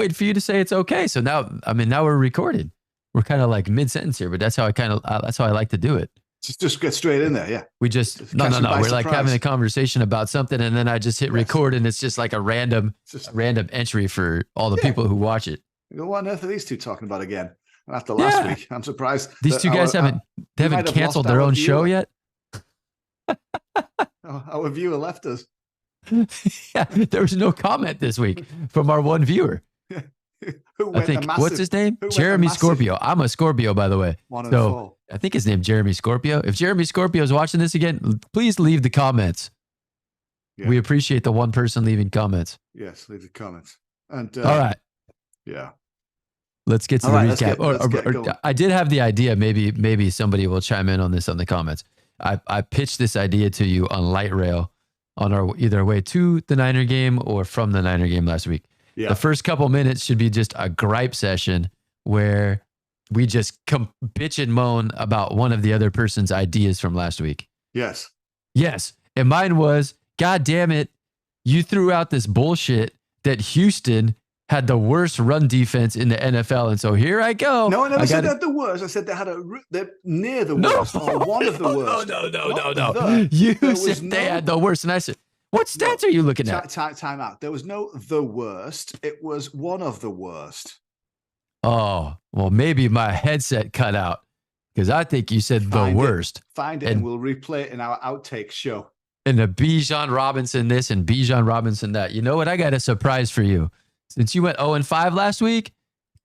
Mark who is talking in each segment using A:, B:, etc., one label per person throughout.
A: waiting for you to say it's okay. So now, now we're recording. We're kind of like mid-sentence here, but that's how I like to do it.
B: Just get straight in there, yeah.
A: We just no. We're like having a conversation about something, and then I just hit record, and it's just like a random entry for all the people who watch it.
B: What on earth are these two talking about again? After last week, I'm surprised.
A: These two guys haven't canceled their own show yet.
B: Our viewer left us.
A: Yeah, there was no comment this week from our one viewer. I think what's his name? Jeremy Scorpio. I'm a Scorpio, by the way. So I think his name Jeremy Scorpio. If Jeremy Scorpio is watching this again, please leave the comments. Yeah. We appreciate the one person leaving comments.
B: Yes, leave the comments. And
A: all right.
B: Yeah.
A: Let's get to the recap. I did have the idea. Maybe somebody will chime in on this on the comments. I pitched this idea to you on Light Rail on our either way to the Niner game or from the Niner game last week. Yeah. The first couple minutes should be just a gripe session where we just bitch and moan about one of the other person's ideas from last week.
B: Yes.
A: Yes. And mine was, God damn it, you threw out this bullshit that Houston had the worst run defense in the NFL. And so here I go.
B: No, I never said they had the worst. I said they're near the worst or one of the worst.
A: No. You said they had the worst. And I said, what stats are you looking at?
B: Time out. There was no the worst. It was one of the worst.
A: Oh, well, maybe my headset cut out because I think you said the worst.
B: Find it and we'll replay it in our outtake show.
A: And the Bijan Robinson this and Bijan Robinson that. You know what? I got a surprise for you. Since you went 0-5 last week,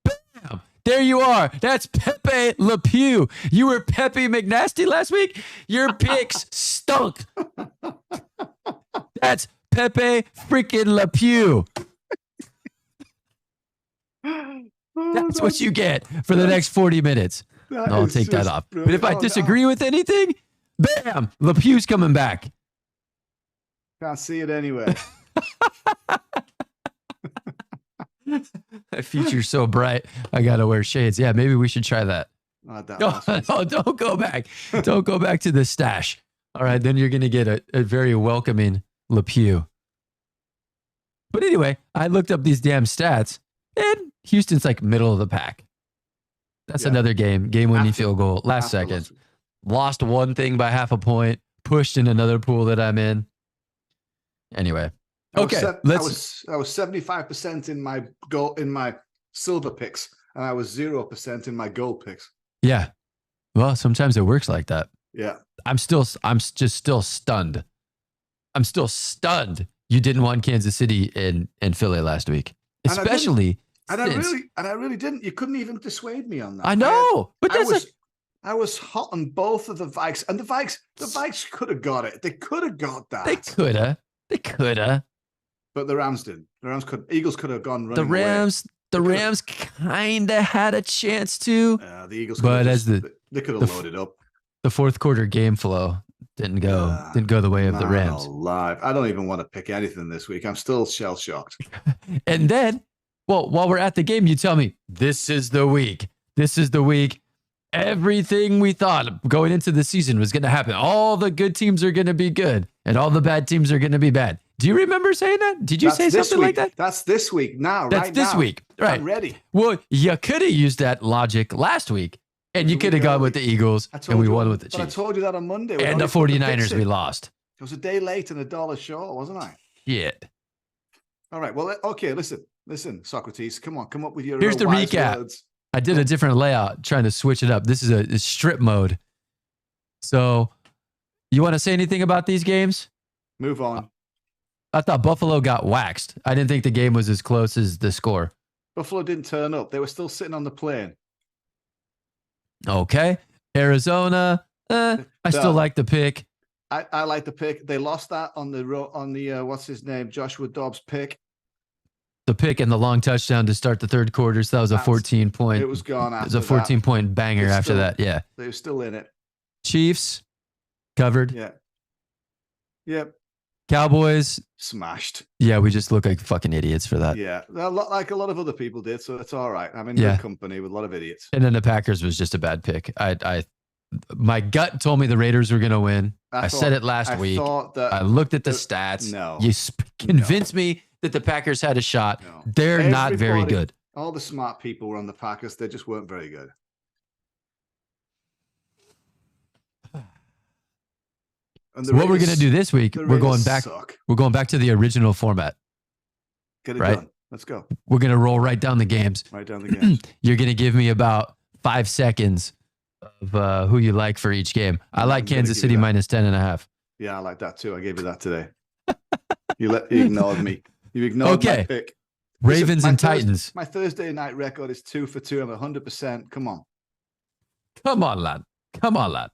A: bam, there you are. That's Pepe Le Pew. You were Pepe McNasty last week. Your picks stunk. That's Pepe freaking Le Pew. That's what you get for the next 40 minutes. I'll take that off. Brilliant. But if I disagree with anything, bam, Le Pew's coming back.
B: Can't see it anyway.
A: That feature's so bright, I gotta wear shades. Yeah, maybe we should try that. No, don't go back. Don't go back to the stash. All right, then you're gonna get a very welcoming Le Pew. But anyway, I looked up these damn stats, and Houston's like middle of the pack. That's another game-winning field goal, last second. Lost one thing by half a point, pushed in another pool that I'm in. Anyway. Okay,
B: I was 75% in my goal in my silver picks, and I was 0% in my gold picks.
A: Yeah, well, sometimes it works like that.
B: Yeah,
A: I'm just still stunned. I'm still stunned. You didn't want Kansas City and Philly last week, especially.
B: And I really didn't. You couldn't even dissuade me on that.
A: I know, but
B: I was hot on both of the Vikes, and the Vikes could have got it. They could have got that. They
A: could have.
B: But the Rams didn't. Eagles could have gone running
A: The Rams kind of had a chance to.
B: The Eagles, they could have loaded up.
A: The fourth quarter game flow didn't go the way of the Rams.
B: Alive. I don't even want to pick anything this week. I'm still shell shocked.
A: And then, well, while we're at the game, you tell me this is the week. This is the week. Everything we thought going into the season was going to happen. All the good teams are going to be good, and all the bad teams are going to be bad. Do you remember saying that? Did you say something like that?
B: That's this week now.
A: That's this week. Right.
B: I'm ready.
A: Well, you could have used that logic last week, and you could have gone with the Eagles, and we won with the Chiefs.
B: I told you that on Monday.
A: And the 49ers, we lost.
B: It was a day late and $1 short, wasn't I?
A: Shit.
B: All right. Well, okay. Listen, Socrates. Come up with your
A: Here's the recap.
B: Words.
A: I did a different layout, trying to switch it up. This is a strip mode. So, you want to say anything about these games?
B: Move on.
A: I thought Buffalo got waxed. I didn't think the game was as close as the score.
B: Buffalo didn't turn up. They were still sitting on the plane.
A: Okay. Arizona, I still like the pick.
B: I like the pick. They lost that on the what's his name? Joshua Dobbs pick.
A: The pick and the long touchdown to start the third quarter. So that was a 14-point.
B: It was gone after
A: that. It was a 14-point banger after that. Yeah.
B: They were still in it.
A: Chiefs covered.
B: Yeah. Yep.
A: Cowboys
B: smashed.
A: Yeah, we just look like fucking idiots for that.
B: Yeah, like a lot of other people did, so it's all right. I'm in good company with a lot of idiots.
A: And then the Packers was just a bad pick. I my gut told me the Raiders were going to win. I said it last week. I looked at the stats.
B: No.
A: You convinced me that the Packers had a shot. No. They're not very good.
B: All the smart people were on the Packers. They just weren't very good.
A: So what we're going to do this week, we're going back to the original format.
B: Get it done. Let's go.
A: We're going to roll right down the games.
B: Right down the games.
A: You're going to give me about 5 seconds of who you like for each game. I like Kansas City minus 10.5.
B: Yeah, I like that too. I gave you that today. You ignored me. You ignored my pick.
A: Ravens and Titans.
B: My Thursday night record is 2 for 2. I'm 100%. Come on.
A: Come on, lad.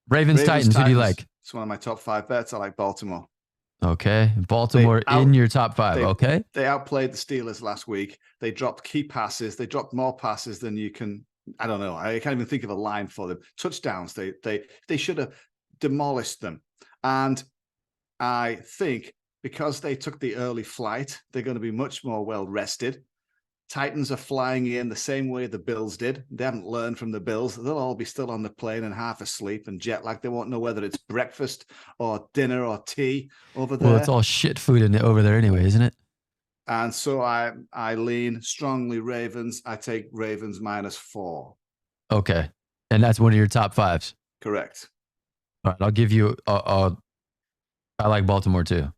A: Ravens Titans. Who do you like?
B: It's one of my top 5 bets. I like Baltimore.
A: Okay. Baltimore in your top 5. Okay.
B: They outplayed the Steelers last week. They dropped key passes. They dropped more passes than you can. I don't know. I can't even think of a line for them. Touchdowns. They should have demolished them. And I think because they took the early flight, they're going to be much more well rested. Titans are flying in the same way the Bills did. They haven't learned from the Bills. They'll all be still on the plane and half asleep and jet lagged. They won't know whether it's breakfast or dinner or tea over there.
A: Well, it's all shit food over there anyway, isn't it?
B: And so I lean strongly Ravens. I take Ravens minus 4.
A: Okay. And that's one of your top 5s.
B: Correct.
A: All right. I'll give you I like Baltimore too.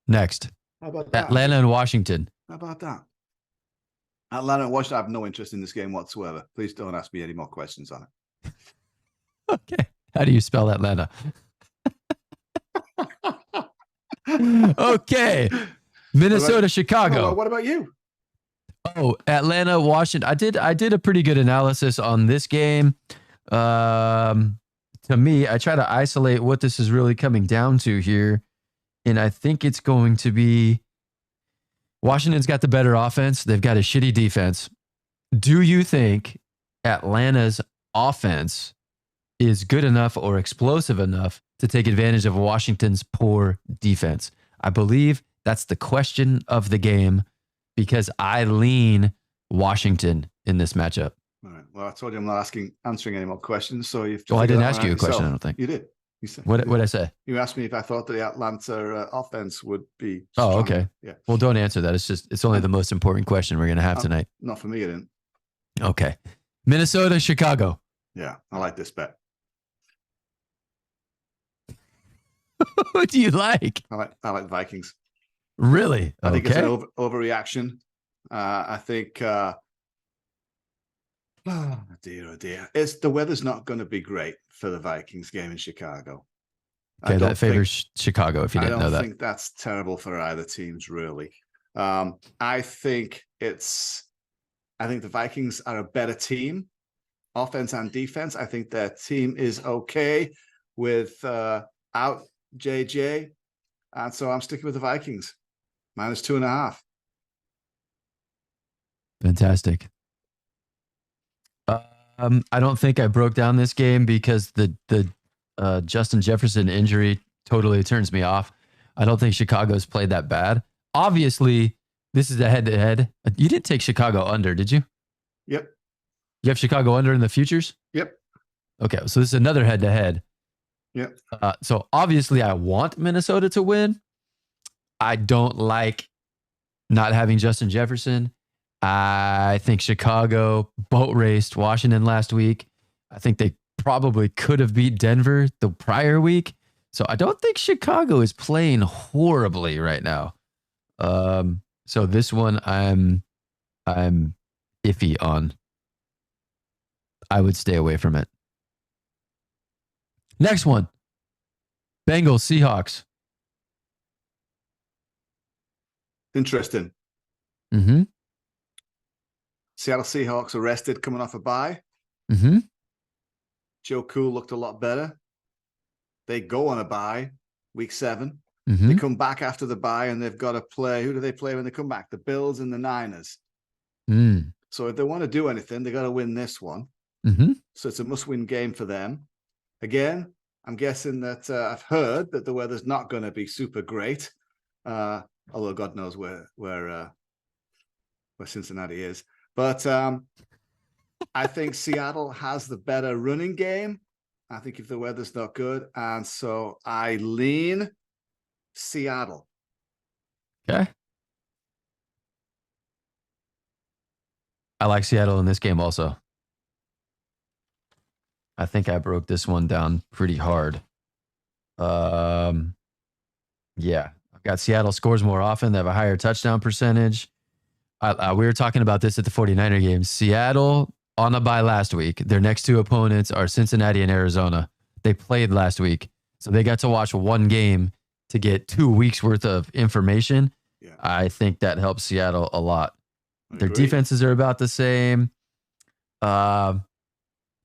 A: Next.
B: How about that?
A: Atlanta and Washington.
B: How about that? Atlanta and Washington, I have no interest in this game whatsoever. Please don't ask me any more questions on it.
A: Okay. How do you spell Atlanta? Okay. Minnesota, Chicago.
B: What about you?
A: Oh, Atlanta, Washington. I did a pretty good analysis on this game. To me, I try to isolate what this is really coming down to here. And I think it's going to be Washington's got the better offense. They've got a shitty defense. Do you think Atlanta's offense is good enough or explosive enough to take advantage of Washington's poor defense? I believe that's the question of the game because I lean Washington in this matchup.
B: All right. Well, I told you I'm not answering any more questions. So you've.
A: Well, I didn't ask you a question. I don't think
B: you did. You said,
A: what did I say?
B: You asked me if I thought the Atlanta offense would be.
A: Oh, okay. Yeah. Well, don't answer that. It's only the most important question we're going to have tonight.
B: Not for me, it didn't.
A: Okay. Minnesota, Chicago.
B: Yeah, I like this bet.
A: What do you like?
B: I like Vikings.
A: Really?
B: I think it's an overreaction. I think. Oh dear. The weather's not going to be great for the Vikings game in Chicago.
A: Okay, that favors Chicago if you didn't know that.
B: I don't think that's terrible for either teams, really. I think the Vikings are a better team, offense and defense. I think their team is okay without JJ. And so I'm sticking with the Vikings. minus 2.5.
A: Fantastic. I don't think I broke down this game because the Justin Jefferson injury totally turns me off. I don't think Chicago's played that bad. Obviously, this is a head-to-head. You didn't take Chicago under, did you?
B: Yep.
A: You have Chicago under in the futures?
B: Yep.
A: Okay, so this is another head-to-head.
B: Yep.
A: So obviously, I want Minnesota to win. I don't like not having Justin Jefferson. I think Chicago boat raced Washington last week. I think they probably could have beat Denver the prior week. So I don't think Chicago is playing horribly right now. So this one I'm iffy on. I would stay away from it. Next one. Bengals, Seahawks.
B: Interesting.
A: Mm-hmm.
B: Seattle Seahawks arrested coming off a bye.
A: Mm-hmm.
B: Joe Cool looked a lot better. They go on a bye, week 7.
A: Mm-hmm.
B: They come back after the bye and they've got to play. Who do they play when they come back? The Bills and the Niners.
A: Mm.
B: So if they want to do anything, they got to win this one.
A: Mm-hmm.
B: So it's a must-win game for them. Again, I'm guessing that I've heard that the weather's not going to be super great. Although God knows where Cincinnati is. But I think Seattle has the better running game. I think if the weather's not good. And so I lean Seattle.
A: Okay. I like Seattle in this game also. I think I broke this one down pretty hard. Yeah. I've got Seattle scores more often. They have a higher touchdown percentage. We were talking about this at the 49er game. Seattle on a bye last week. Their next two opponents are Cincinnati and Arizona. They played last week. So they got to watch one game to get 2 weeks worth of information.
B: Yeah.
A: I think that helps Seattle a lot. Their defenses are about the same.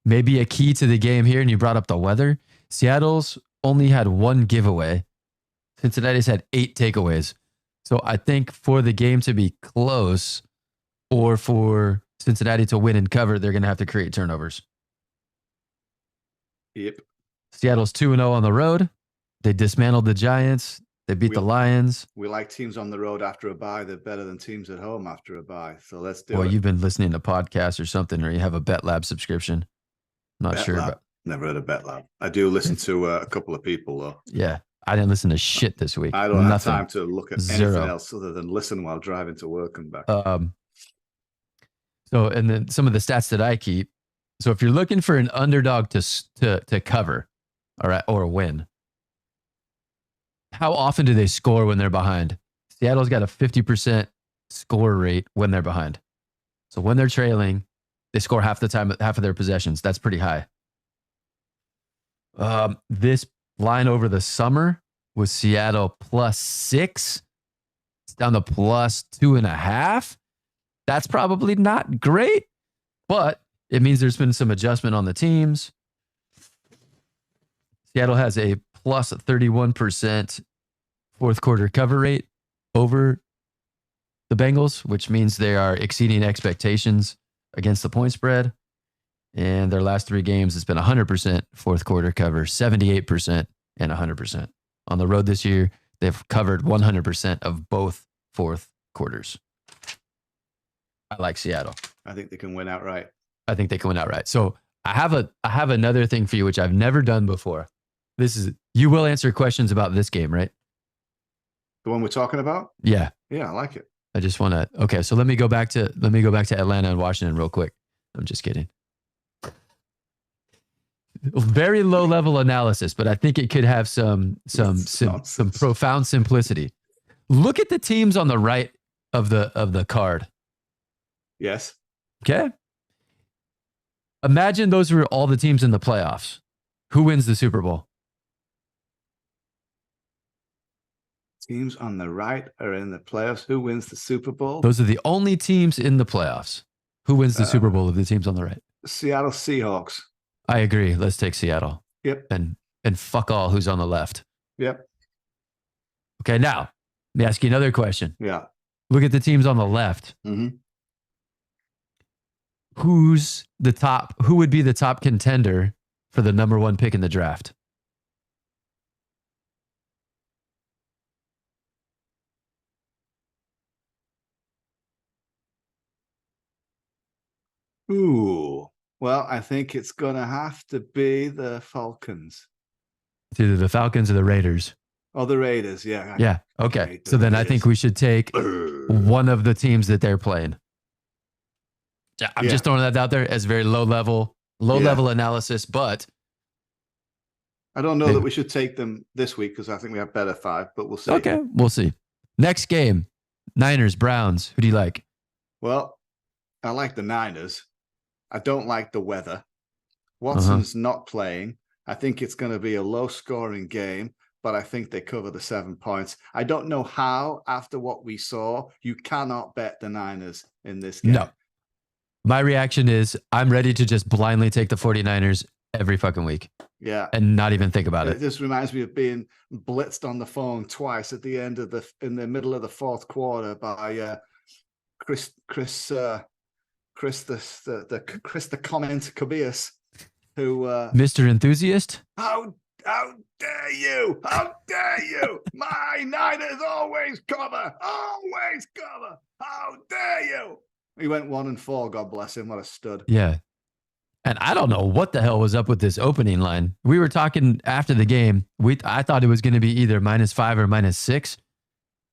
A: Maybe a key to the game here, and you brought up the weather. Seattle's only had one giveaway. Cincinnati's had 8 takeaways. So I think for the game to be close or for Cincinnati to win and cover, they're going to have to create turnovers.
B: Yep.
A: Seattle's 2-0 on the road. They dismantled the Giants. They beat the Lions.
B: We like teams on the road after a bye. They're better than teams at home after a bye. So let's do it.
A: Well, you've been listening to podcasts or something, or you have a BetLab subscription. I'm not sure. But
B: never heard of BetLab. I do listen to a couple of people, though.
A: Yeah. I didn't listen to shit this week.
B: I don't have time to look at anything else other than listen while driving to work and back.
A: So, and then some of the stats that I keep. So if you're looking for an underdog to cover, all right, or win, how often do they score when they're behind? Seattle's got a 50% score rate when they're behind. So when they're trailing, they score half the time, half of their possessions. That's pretty high. This line over the summer was Seattle +6. It's down to +2.5. That's probably not great, but it means there's been some adjustment on the teams. Seattle has a +31% fourth quarter cover rate over the Bengals, which means they are exceeding expectations against the point spread. And their last 3 games, it's been 100% fourth quarter cover, 78% and 100%. On the road this year, they've covered 100% of both fourth quarters. I like Seattle.
B: I think they can win outright.
A: So I have another thing for you, which I've never done before. You will answer questions about this game, right?
B: The one we're talking about?
A: Yeah.
B: Yeah, I like it.
A: I just want to. Okay, so let me go back to Atlanta and Washington real quick. I'm just kidding. Very low level analysis, but I think it could have some profound simplicity. Look at the teams on the right of the card.
B: Yes.
A: Okay. Imagine those were all the teams in the playoffs. Who wins the Super Bowl?
B: Teams on the right are in the playoffs. Who wins the Super Bowl?
A: Those are the only teams in the playoffs. Who wins the Super Bowl of the teams on the right?
B: Seattle Seahawks.
A: I agree. Let's take Seattle.
B: Yep.
A: And fuck all who's on the left.
B: Yep.
A: Okay, now, let me ask you another question.
B: Yeah.
A: Look at the teams on the left.
B: Mm-hmm.
A: Who would be the top contender for the number 1 pick in the draft?
B: Ooh. Well, I think it's going to have to be the Falcons.
A: It's either the Falcons or the Raiders.
B: Oh, the Raiders, yeah.
A: Yeah, okay. So then I think we should take one of the teams that they're playing. I'm just throwing that out there as very low level analysis, but
B: I don't know that we should take them this week because I think we have better 5, but we'll see.
A: Okay, we'll see. Next game, Niners, Browns. Who do you like?
B: Well, I like the Niners. I don't like the weather. Watson's not playing. I think it's going to be a low-scoring game, but I think they cover the 7 points. I don't know how, after what we saw, you cannot bet the Niners in this game.
A: No. My reaction is I'm ready to just blindly take the 49ers every fucking week.
B: Yeah.
A: And not even think about it.
B: It just reminds me of being blitzed on the phone twice in the middle of the fourth quarter by Chris the comment Cabeas, who
A: Mr. Enthusiast.
B: How dare you? How dare you? My Niners always cover. How dare you? He went 1-4. God bless him. What a stud.
A: Yeah. And I don't know what the hell was up with this opening line. We were talking after the game. I thought it was going to be either -5 or -6.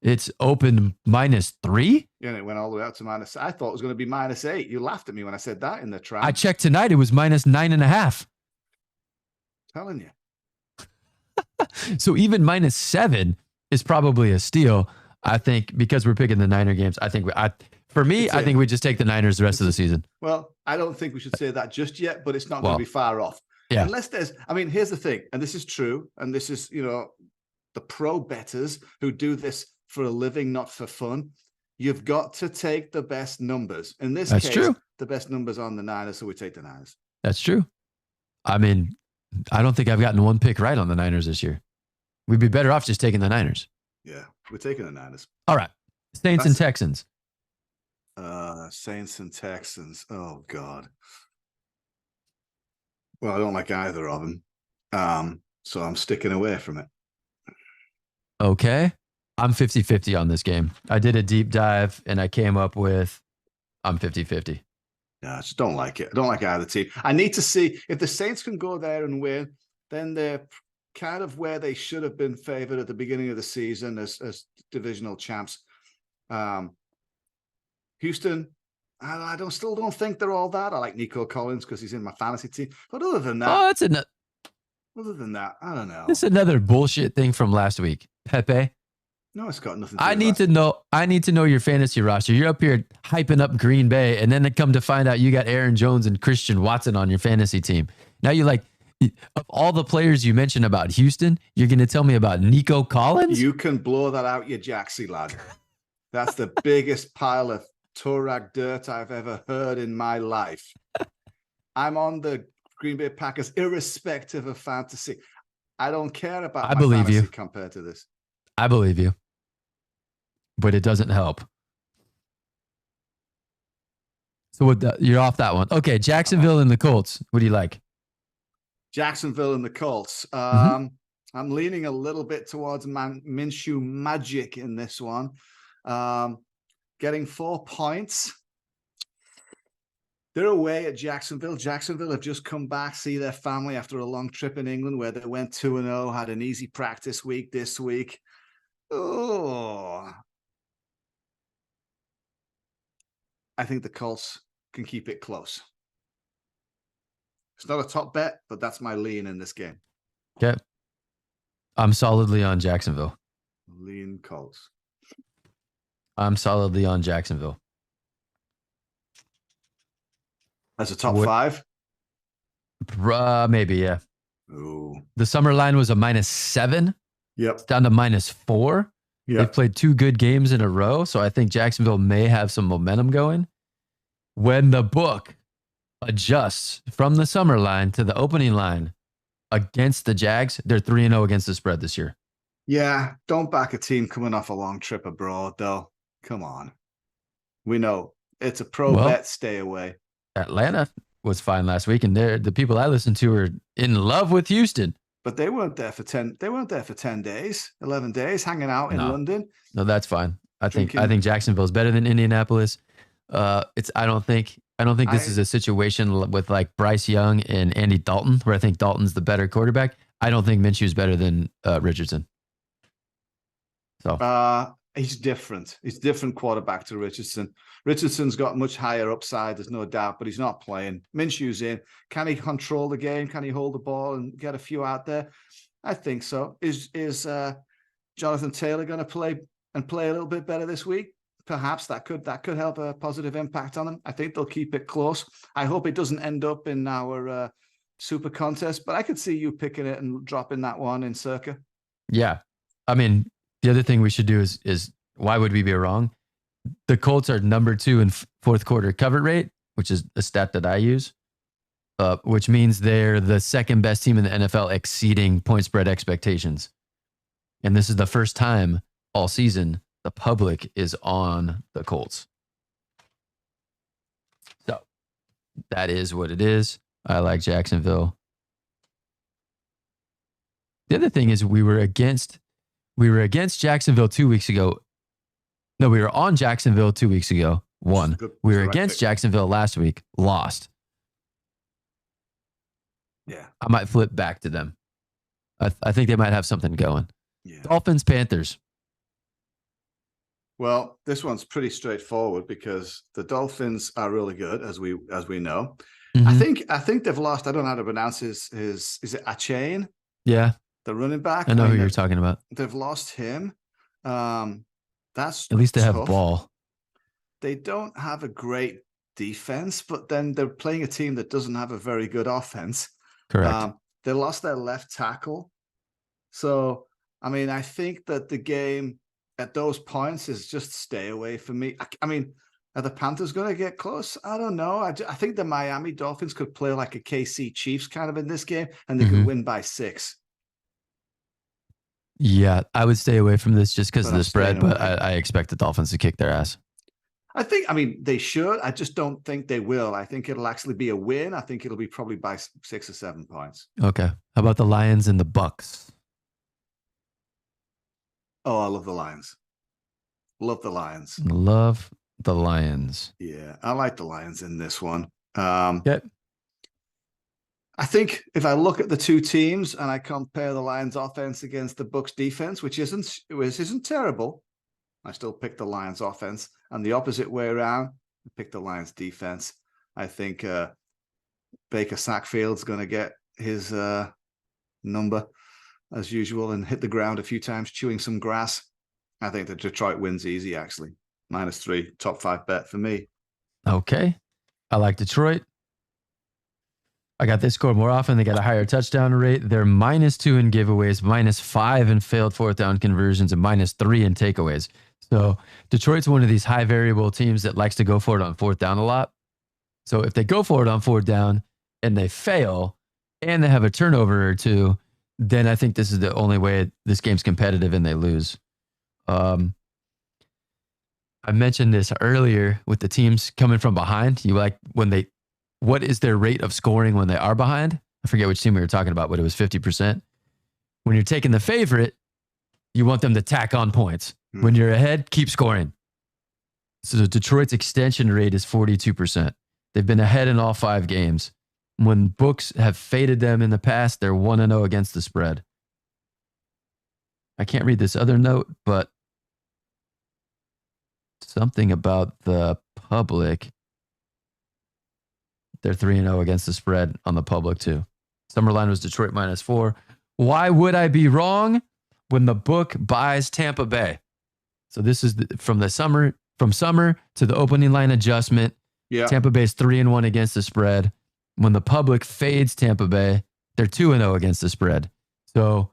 A: It's opened -3.
B: Yeah, and it went all the way up to minus. I thought it was going to be -8. You laughed at me when I said that in the trap.
A: I checked tonight. It was -9.5.
B: Telling you.
A: So even -7 is probably a steal. I think because we're picking the Niner games. I think I think we just take the Niners the rest of the season.
B: Well, I don't think we should say that just yet, but it's not going to be far off.
A: Yeah.
B: Unless here's the thing, and this is true, and this is, the pro bettors who do this for a living, not for fun. You've got to take the best numbers. In this case, true. The best numbers on the Niners, so we take the Niners.
A: That's true. I mean, I don't think I've gotten one pick right on the Niners this year. We'd be better off just taking the Niners.
B: Yeah, we're taking the Niners.
A: All right. Saints and Texans.
B: Saints and Texans. Oh, God. Well, I don't like either of them. So I'm sticking away from it.
A: Okay. I'm 50-50 on this game. I did a deep dive and I came up with I'm 50-50.
B: Yeah, I just don't like it. I don't like either team. I need to see if the Saints can go there and win, then they're kind of where they should have been favored at the beginning of the season as divisional champs. Houston, I still don't think they're all that. I like Nico Collins because he's in my fantasy team. But other than that, other than that, I don't know.
A: It's another bullshit thing from last week. Pepe.
B: No, it's got nothing to do
A: with I need to know your fantasy roster. You're up here hyping up Green Bay, and then they come to find out you got Aaron Jones and Christian Watson on your fantasy team. Now you're like, of all the players you mentioned about Houston, you're going to tell me about Nico Collins?
B: You can blow that out your jacksy, lad. That's the biggest pile of Torag dirt I've ever heard in my life. I'm on the Green Bay Packers, irrespective of fantasy. I don't care about my fantasy compared to this.
A: I believe you. But it doesn't help. So you're off that one. Okay, Jacksonville and the Colts. What do you like?
B: Jacksonville and the Colts. I'm leaning a little bit towards Minshew magic in this one. Getting 4 points. They're away at Jacksonville. Jacksonville have just come back, see their family after a long trip in England where they went 2-0, had an easy practice week this week. Oh, I think the Colts can keep it close. It's not a top bet, but that's my lean in this game.
A: Okay. I'm solidly on Jacksonville.
B: Lean Colts.
A: I'm solidly on Jacksonville.
B: As a top 5?
A: Maybe, yeah.
B: Ooh.
A: The summer line was a -7.
B: Yep.
A: It's down to -4.
B: Yep.
A: They've played 2 good games in a row, so I think Jacksonville may have some momentum going. When the book adjusts from the summer line to the opening line against the Jags, they're 3-0 against the spread this year.
B: Yeah, don't back a team coming off a long trip abroad, though. Come on. We know it's a pro bet. Stay away.
A: Atlanta was fine last week, and the people I listened to are in love with Houston.
B: But they weren't there for 10. They weren't there for 10 days, 11 days, hanging out in London.
A: No, that's fine. I think Jacksonville's better than Indianapolis. I don't think this is a situation with like Bryce Young and Andy Dalton, where I think Dalton's the better quarterback. I don't think Minshew's better than Richardson. So
B: he's different. He's different quarterback to Richardson. Richardson's got much higher upside, there's no doubt, but he's not playing. Minshew's in. Can he control the game? Can he hold the ball and get a few out there? I think so. Is Jonathan Taylor going to play a little bit better this week? Perhaps that could have a positive impact on them. I think they'll keep it close. I hope it doesn't end up in our super contest, but I could see you picking it and dropping that one in circa.
A: Yeah. I mean, the other thing we should do is why would we be wrong? The Colts are number 2 in fourth quarter cover rate, which is a stat that I use, which means they're the second best team in the NFL exceeding point spread expectations. And this is the first time all season the public is on the Colts. So that is what it is. I like Jacksonville. The other thing is we were against Jacksonville 2 weeks ago. No, we were on Jacksonville 2 weeks ago. Won. We were against Jacksonville last week. Lost.
B: Yeah.
A: I might flip back to them. I think they might have something going.
B: Yeah.
A: Dolphins, Panthers.
B: Well, this one's pretty straightforward because the Dolphins are really good, as we know. Mm-hmm. I think they've lost. I don't know how to pronounce his is it Achane?
A: Yeah,
B: the running back.
A: I know who you're talking about.
B: They've lost him. That's
A: at least they
B: tough.
A: have ball.
B: They don't have a great defense, but then they're playing a team that doesn't have a very good offense.
A: Correct.
B: They lost their left tackle. So, I mean, I think that the game at those points is just stay away from me. I mean, are the Panthers going to get close? I don't know. I think the Miami Dolphins could play like a KC Chiefs kind of in this game, and they could win by 6.
A: Yeah, I would stay away from this just because of the spread, but I expect the Dolphins to kick their ass.
B: I mean, they should. I just don't think they will. I think it'll actually be a win. I think it'll be probably by 6 or 7 points.
A: Okay. How about the Lions and the Bucks?
B: Oh, I love the Lions. Love the Lions.
A: Love the Lions.
B: Yeah, I like the Lions in this one.
A: Yep.
B: I think if I look at the two teams and I compare the Lions offense against the Bucks defense, which isn't terrible, I still pick the Lions offense. And the opposite way around, I pick the Lions defense. I think Baker Sackfield's going to get his number as usual and hit the ground a few times, chewing some grass. I think that Detroit wins easy, actually. -3, top 5 bet for me.
A: Okay. I like Detroit. I got they score more often. They got a higher touchdown rate. They're -2 in giveaways, -5 in failed 4th down conversions, and -3 in takeaways. So Detroit's one of these high variable teams that likes to go for it on 4th down a lot. So if they go for it on 4th down and they fail and they have a turnover or two, then I think this is the only way this game's competitive and they lose. I mentioned this earlier with the teams coming from behind. You like what is their rate of scoring when they are behind? I forget which team we were talking about, but it was 50%. When you're taking the favorite, you want them to tack on points. When you're ahead, keep scoring. So Detroit's extension rate is 42%. They've been ahead in all 5 games. When books have faded them in the past, they're 1-0 against the spread. I can't read this other note, but something about the public. They're 3-0 against the spread on the public too. Summer line was Detroit -4. Why would I be wrong when the book buys Tampa Bay? So this is from summer to the opening line adjustment.
B: Yeah.
A: Tampa Bay's 3-1 against the spread. When the public fades Tampa Bay, they're 2-0 against the spread. So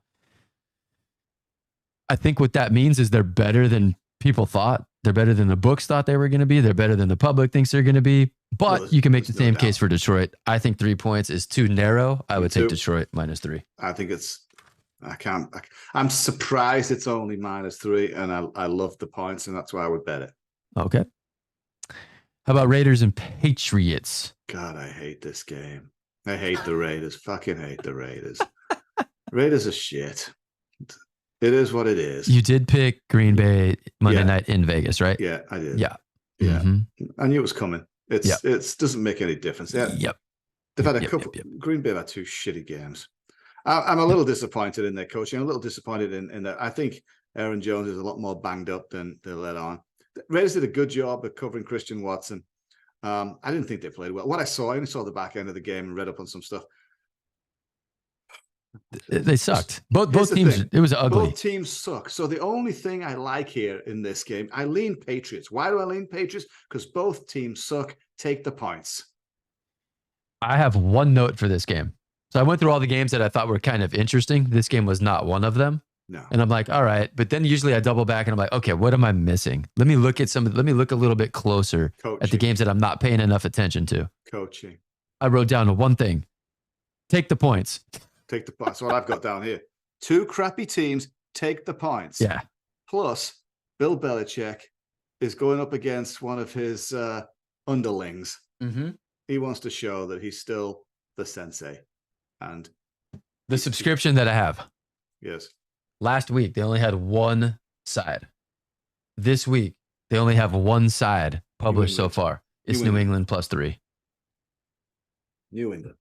A: I think what that means is they're better than people thought. They're better than the books thought they were going to be. They're better than the public thinks they're going to be. But you can make the same case for Detroit. I think 3 points is too narrow. I would take Detroit -3.
B: I think I'm surprised it's only -3, and I love the points, and that's why I would bet it.
A: Okay. How about Raiders and Patriots?
B: God, I hate this game. I hate the Raiders. Fucking hate the Raiders. Raiders are shit. It is what it is.
A: You did pick Green Bay Monday night in Vegas, right?
B: Yeah, I did.
A: Yeah.
B: Yeah. Mm-hmm. I knew it was coming. It doesn't make any difference. Yeah.
A: Yep.
B: They've had a couple. Green Bay had 2 shitty games. I'm a little disappointed in their coaching. I'm a little disappointed in that. I think Aaron Jones is a lot more banged up than they let on. The Raiders did a good job of covering Christian Watson. I didn't think they played well. What I only saw the back end of the game and read up on some stuff.
A: They sucked. Both teams. It was ugly.
B: Both teams suck. So the only thing I like here in this game, I lean Patriots. Why do I lean Patriots? Because both teams suck. Take the points.
A: I have one note for this game. So I went through all the games that I thought were kind of interesting. This game was not one of them.
B: No.
A: And I'm like, all right. But then usually I double back and I'm like, okay, what am I missing? Let me look a little bit closer at the games that I'm not paying enough attention to.
B: Coaching.
A: I wrote down one thing. Take the points.
B: Take the points. That's what I've got down here. 2 crappy teams, take the points.
A: Yeah.
B: Plus, Bill Belichick is going up against one of his underlings.
A: Mm-hmm.
B: He wants to show that he's still the sensei. And
A: the subscription that I have.
B: Yes.
A: Last week, they only had one side. This week, they only have one side published so far. It's New England +3.
B: New England.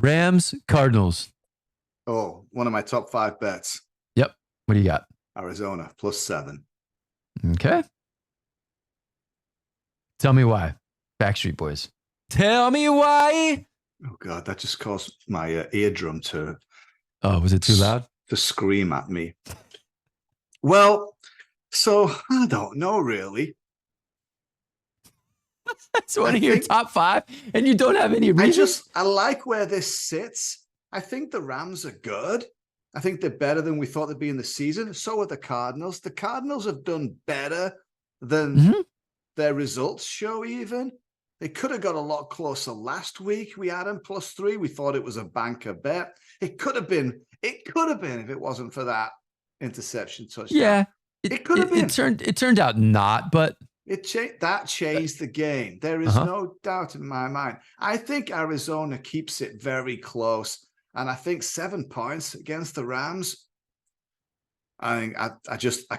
A: Rams, Cardinals.
B: Oh, one of my top 5 bets.
A: Yep. What do you got?
B: Arizona +7.
A: Okay. Tell me why. Backstreet Boys. Tell me why.
B: Oh, God, that just caused my eardrum to...
A: Oh, was it too loud?
B: To scream at me. Well, so I don't know, really.
A: That's one of your top 5, and you don't have any reason?
B: I like where this sits. I think the Rams are good. I think they're better than we thought they'd be in the season. So are the Cardinals. The Cardinals have done better than their results show even. They could have got a lot closer last week. We had them +3. We thought it was a banker bet. It could have been if it wasn't for that interception touchdown.
A: Yeah.
B: It could have been.
A: It turned out not, but
B: that changed the game. There is no doubt in my mind. I think Arizona keeps it very close, and I think 7 points against the Rams. I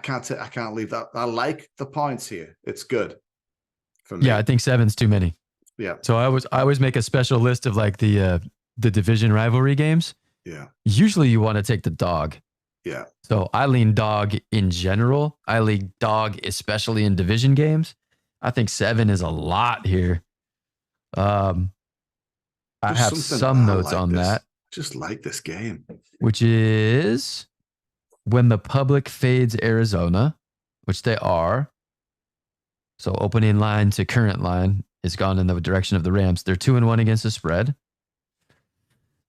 B: can't leave that. I like the points here. It's good for me.
A: Yeah, I think 7's too many.
B: Yeah.
A: So I always make a special list of like the division rivalry games.
B: Yeah.
A: Usually you want to take the dog.
B: Yeah.
A: So I lean dog in general. I lean dog, especially in division games. I think 7 is a lot here. I have some notes on that.
B: Just like this game.
A: Which is when the public fades Arizona, which they are. So opening line to current line is gone in the direction of the Rams. They're 2-1 against the spread.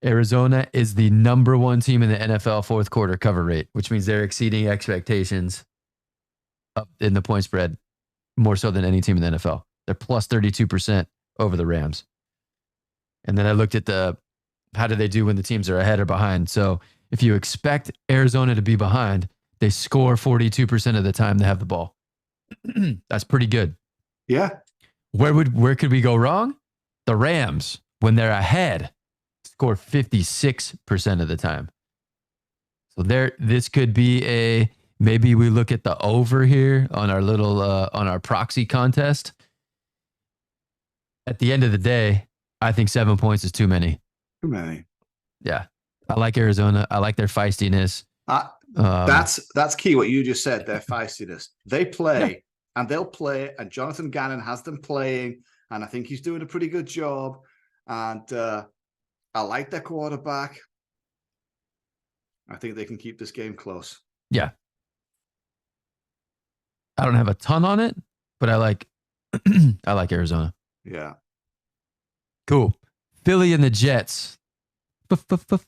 A: Arizona is the number 1 team in the NFL fourth quarter cover rate, which means they're exceeding expectations up in the point spread more so than any team in the NFL. They're plus 32% over the Rams. And then I looked at how do they do when the teams are ahead or behind? So if you expect Arizona to be behind, they score 42% of the time they have the ball. That's pretty good.
B: Yeah.
A: Where could we go wrong? The Rams, when they're ahead, score 56% of the time. So this could be maybe we look at the over here on our little on our proxy contest. At the end of the day, I think 7 points is too many.
B: Too many.
A: Yeah. I like Arizona. I like their feistiness.
B: That's key. What you just said, their feistiness. They play and they'll play, and Jonathan Gannon has them playing, and I think he's doing a pretty good job. And I like their quarterback. I think they can keep this game close.
A: Yeah. I don't have a ton on it, but I like Arizona.
B: Yeah.
A: Cool. Philly and the Jets.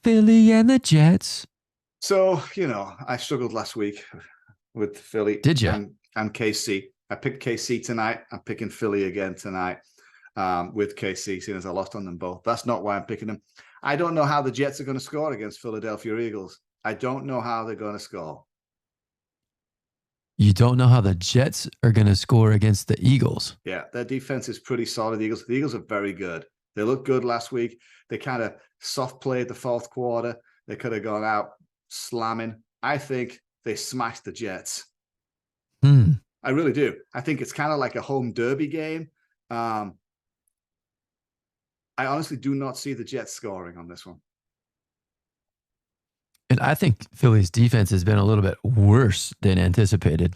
A: Philly and the Jets.
B: So, I struggled last week with Philly.
A: Did you?
B: And KC. I picked KC tonight. I'm picking Philly again tonight with KC, seeing as I lost on them both. That's not why I'm picking them. I don't know how the Jets are going to score against Philadelphia Eagles. I don't know how they're going to score.
A: You don't know how the Jets are going to score against the Eagles?
B: Yeah, their defense is pretty solid. The Eagles are very good. They looked good last week. They kind of soft played the fourth quarter. They could have gone out slamming. I think they smashed the Jets. I really do. I think it's kind of like a home derby game. I honestly do not see the Jets scoring on this one.
A: And I think Philly's defense has been a little bit worse than anticipated.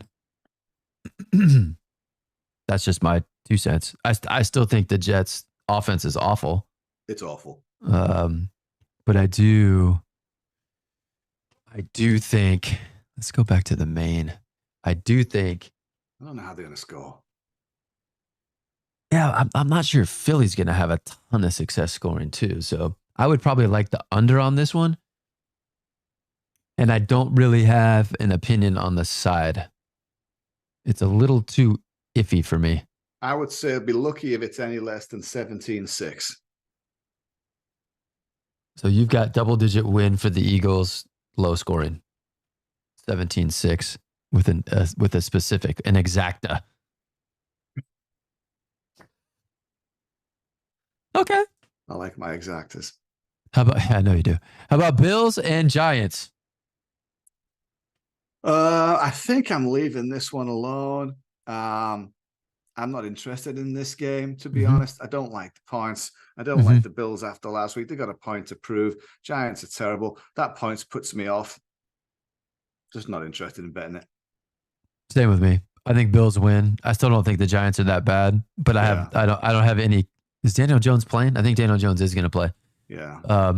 A: That's just my 2 cents. I still think the Jets' offense is awful.
B: It's awful.
A: But I do think, let's go back to the main. I don't
B: know how they're going to score.
A: Yeah, I'm not sure if Philly's going to have a ton of success scoring too. So I would probably like the under on this one. And I don't really have an opinion on the side. It's a little too iffy for me.
B: I would say I'd be lucky if it's any less than 17-6.
A: So you've got double-digit win for the Eagles, low scoring. 17-6 with a specific, an exacta. Okay.
B: I like my exactas.
A: I know you do. How about Bills and Giants?
B: I think I'm leaving this one alone. I I'm not interested in this game, to be honest. I don't like the points. I don't like the Bills after last week. They got a point to prove. Giants are terrible. That points puts me off. Just not interested in betting it.
A: Same with me. I think Bills win. I still don't think the Giants are that bad, but I don't have any. Is Daniel Jones playing? I think Daniel Jones is going to play.
B: Yeah.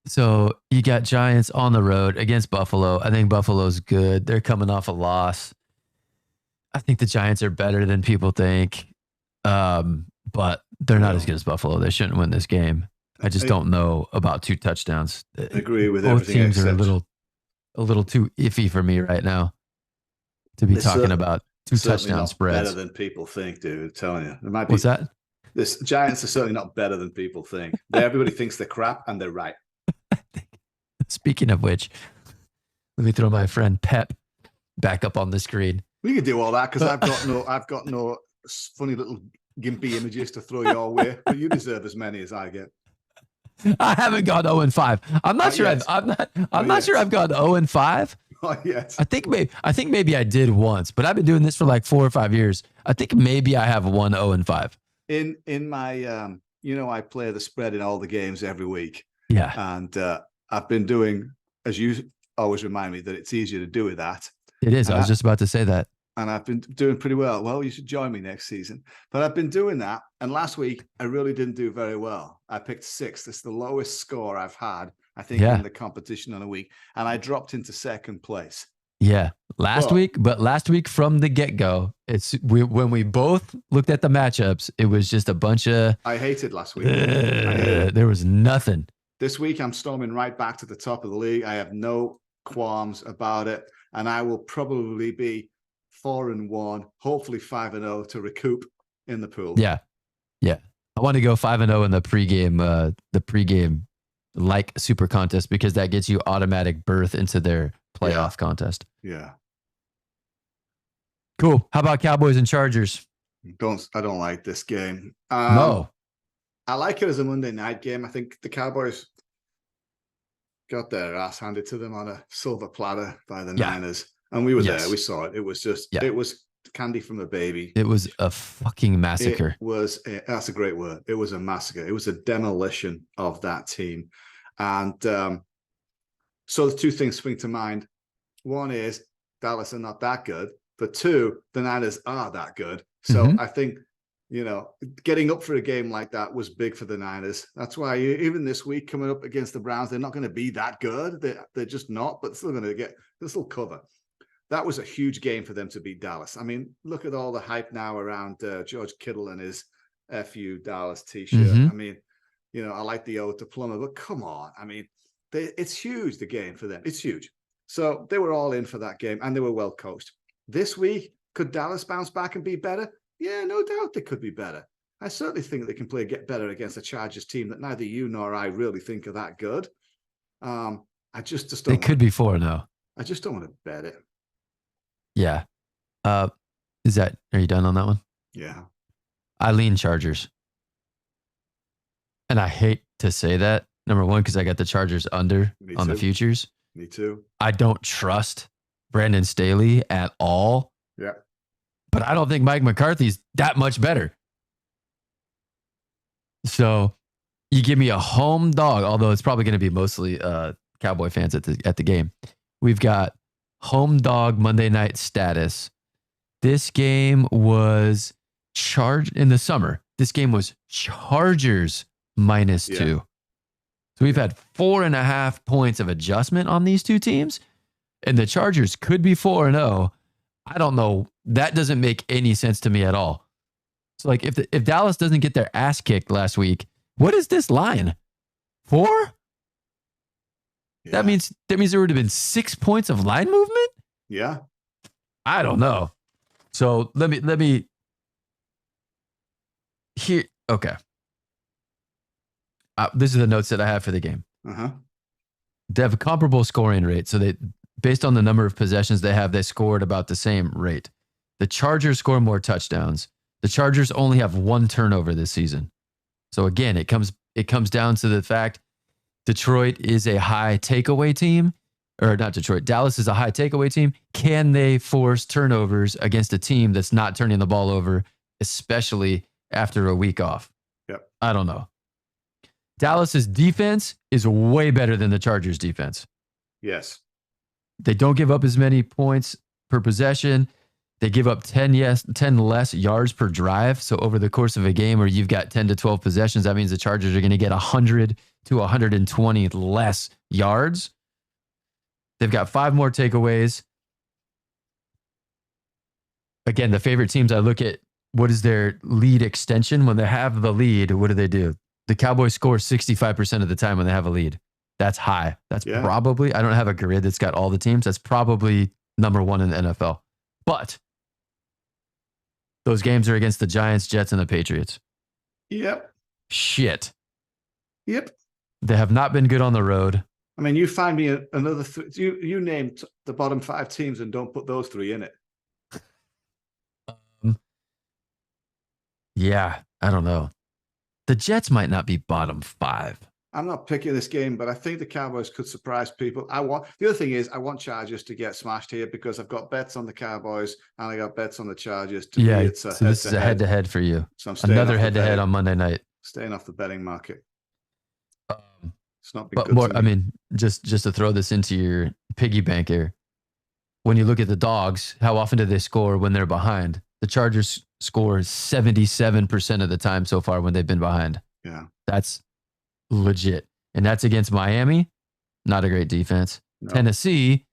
A: So you got Giants on the road against Buffalo. I think Buffalo's good. They're coming off a loss. I think the Giants are better than people think, but they're not as good as Buffalo. They shouldn't win this game. I just don't know about 2 touchdowns.
B: I agree with
A: both
B: everything.
A: Both teams are a little too iffy for me right now to be talking about 2 touchdown spreads.
B: Better than people think, dude. I'm telling you, it might be.
A: What's that?
B: This Giants are certainly not better than people think. Everybody thinks they're crap, and they're right.
A: Speaking of which, let me throw my friend Pep back up on the screen.
B: We can do all that because I've got no funny little gimpy images to throw your way, but you deserve as many as I get.
A: I haven't gone 0-5. I'm not sure. I'm not sure I've gone 0-5.
B: Not yet.
A: I think maybe I did once, but I've been doing this for like 4 or 5 years. I think maybe I have won 0-5.
B: In my I play the spread in all the games every week.
A: Yeah,
B: and I've been doing, as you always remind me, that it's easier to do with that.
A: It is. I was just about to say that.
B: And I've been doing pretty well. Well, you should join me next season. But I've been doing that. And last week, I really didn't do very well. I picked 6th. It's the lowest score I've had, I think, in the competition on a week. And I dropped into 2nd place.
A: Yeah. Last week from the get-go, when we both looked at the matchups, it was just a bunch of...
B: I hated last week.
A: There was nothing.
B: This week, I'm storming right back to the top of the league. I have no qualms about it. And I will probably be 4-1, hopefully 5-0 to recoup in the pool.
A: Yeah. I want to go 5-0 in the pregame like SuperContest because that gets you automatic berth into their playoff contest.
B: Yeah.
A: Cool. How about Cowboys and Chargers?
B: I don't like this game.
A: No.
B: I like it as a Monday night game. I think the Cowboys got their ass handed to them on a silver platter by the Niners. And we were there. We saw it. It was just, it was candy from a baby.
A: It was a fucking massacre.
B: That's a great word. It was a massacre. It was a demolition of that team. And so the 2 things spring to mind. One is Dallas are not that good. But 2, the Niners are that good. So I think, getting up for a game like that was big for the Niners. That's why even this week coming up against the Browns, they're not going to be that good. They're just not, but still going to get this little cover. That was a huge game for them to beat Dallas. I mean, look at all the hype now around George Kittle and his FU Dallas t-shirt. I mean, I like the ode to Plummer, but come on. I mean, it's huge, the game for them. It's huge. So they were all in for that game, and they were well coached. This week, could Dallas bounce back and be better? Yeah, no doubt they could be better. I certainly think they can get better against a Chargers team that neither you nor I really think are that good. I just don't.
A: They could be 4-0.
B: I just don't want to bet it.
A: Yeah. Are you done on that one?
B: Yeah.
A: I lean Chargers. And I hate to say that. Number 1, because I got the Chargers under on the futures.
B: Me too.
A: I don't trust Brandon Staley at all.
B: Yeah.
A: But I don't think Mike McCarthy's that much better. So you give me a home dog, although it's probably going to be mostly Cowboy fans at the game. We've got home dog Monday night status. This game was in the summer. This game was Chargers -2. So we've had 4.5 points of adjustment on these 2 teams, and the Chargers could be 4-0. I don't know. That doesn't make any sense to me at all. So like if Dallas doesn't get their ass kicked last week, what is this line? 4? Yeah. That means there would have been 6 points of line movement?
B: Yeah.
A: I don't know. So let me here. Okay. This is the notes that I have for the game. They have a comparable scoring rate. So based on the number of possessions they scored about the same rate. The Chargers score more touchdowns. The Chargers only have 1 turnover this season. So again, it comes down to the fact Detroit is a high takeaway team. or not Detroit, Dallas is a high takeaway team. Can they force turnovers against a team that's not turning the ball over, especially after a week off?
B: Yep.
A: I don't know. Dallas's defense is way better than the Chargers' defense.
B: Yes.
A: They don't give up as many points per possession. They give up 10 less yards per drive. So over the course of a game where you've got 10 to 12 possessions, that means the Chargers are going to get 100 to 120 less yards. They've got 5 more takeaways. Again, the favorite teams, I look at what is their lead extension. When they have the lead, what do? The Cowboys score 65% of the time when they have a lead. That's high. That's probably, I don't have a grid that's got all the teams. That's probably number 1 in the NFL. But those games are against the Giants, Jets, and the Patriots.
B: Yep.
A: Shit.
B: Yep.
A: They have not been good on the road.
B: I mean, you find me another you named the bottom 5 teams and don't put those 3 in it.
A: Yeah, I don't know. The Jets might not be bottom 5.
B: I'm not picking this game, but I think the Cowboys could surprise people. The other thing is I want Chargers to get smashed here because I've got bets on the Cowboys and I got bets on the Chargers.
A: So this is a head-to-head for you. So another head-to-head on Monday night.
B: Staying off the betting market. It's not been
A: but
B: good
A: more.
B: to me.
A: I mean, just to throw this into your piggy bank here. When you look at the dogs, how often do they score when they're behind? The Chargers score 77% of the time so far when they've been behind.
B: Yeah,
A: that's legit, and that's against Miami. Not a great defense. No. Tennessee,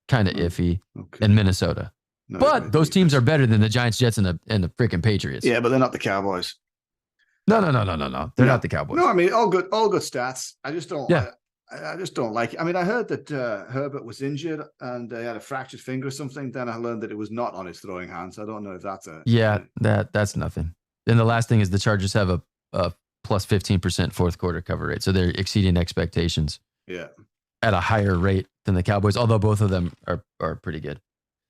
A: kind of iffy, and Minnesota. But those teams are better than the Giants, Jets, and the freaking Patriots.
B: Yeah, but they're not the Cowboys.
A: No. They're not the Cowboys.
B: No, I mean all good stats. I just don't. Yeah. I just don't like it. I mean, I heard that Herbert was injured and he had a fractured finger or something. Then I learned that it was not on his throwing hands. I don't know if that's a...
A: Yeah, that's nothing. And the last thing is the Chargers have a plus 15% fourth quarter cover rate. So they're exceeding expectations.
B: Yeah.
A: At a higher rate than the Cowboys, although both of them are pretty good.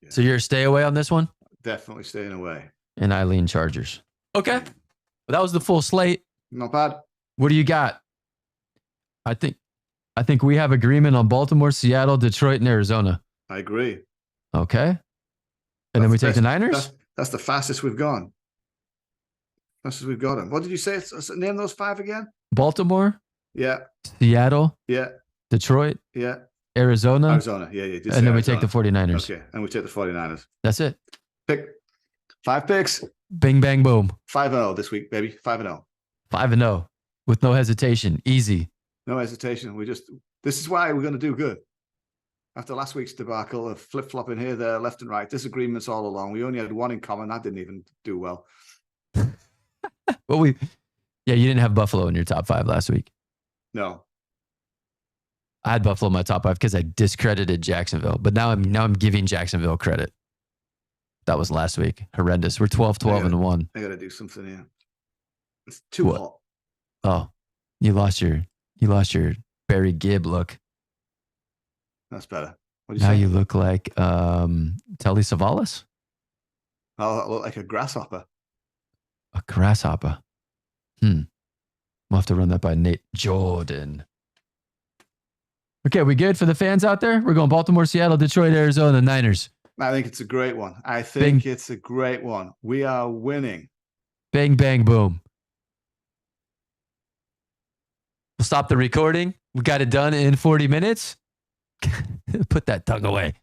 A: Yeah. So you're a stay away on this one?
B: Definitely staying away.
A: And I lean Chargers. Okay. Well, that was the full slate.
B: Not bad.
A: What do you got? I think we have agreement on Baltimore, Seattle, Detroit, and Arizona.
B: I agree.
A: Okay. And then we take the Niners?
B: That's the fastest we've gone. Fastest we've got them. What did you say? Name those 5 again.
A: Baltimore.
B: Yeah.
A: Seattle.
B: Yeah.
A: Detroit.
B: Yeah.
A: Arizona.
B: Yeah.
A: And then we take the 49ers.
B: Okay. And we take the 49ers.
A: That's it.
B: Pick 5 picks.
A: Bing, bang, boom.
B: 5-0 this week, baby. 5-0.
A: 5-0 with no hesitation. Easy.
B: No hesitation. This is why we're going to do good. After last week's debacle of flip-flopping here, there, left and right, disagreements all along. We only had one in common. That didn't even do well.
A: Well, you didn't have Buffalo in your top 5 last week.
B: No.
A: I had Buffalo in my top 5 because I discredited Jacksonville. But now I'm giving Jacksonville credit. That was last week. Horrendous. We're 12-12-1.
B: I got to do something here. It's too hot.
A: Oh, you lost your Barry Gibb look.
B: That's better.
A: Now you look like Telly Savalas.
B: I look like a grasshopper.
A: A grasshopper. We'll have to run that by Nate Jordan. Okay, we good for the fans out there? We're going Baltimore, Seattle, Detroit, Arizona, Niners.
B: I think it's a great one. It's a great one. We are winning.
A: Bang, bang, boom. We'll stop the recording. We got it done in 40 minutes. Put that tongue away.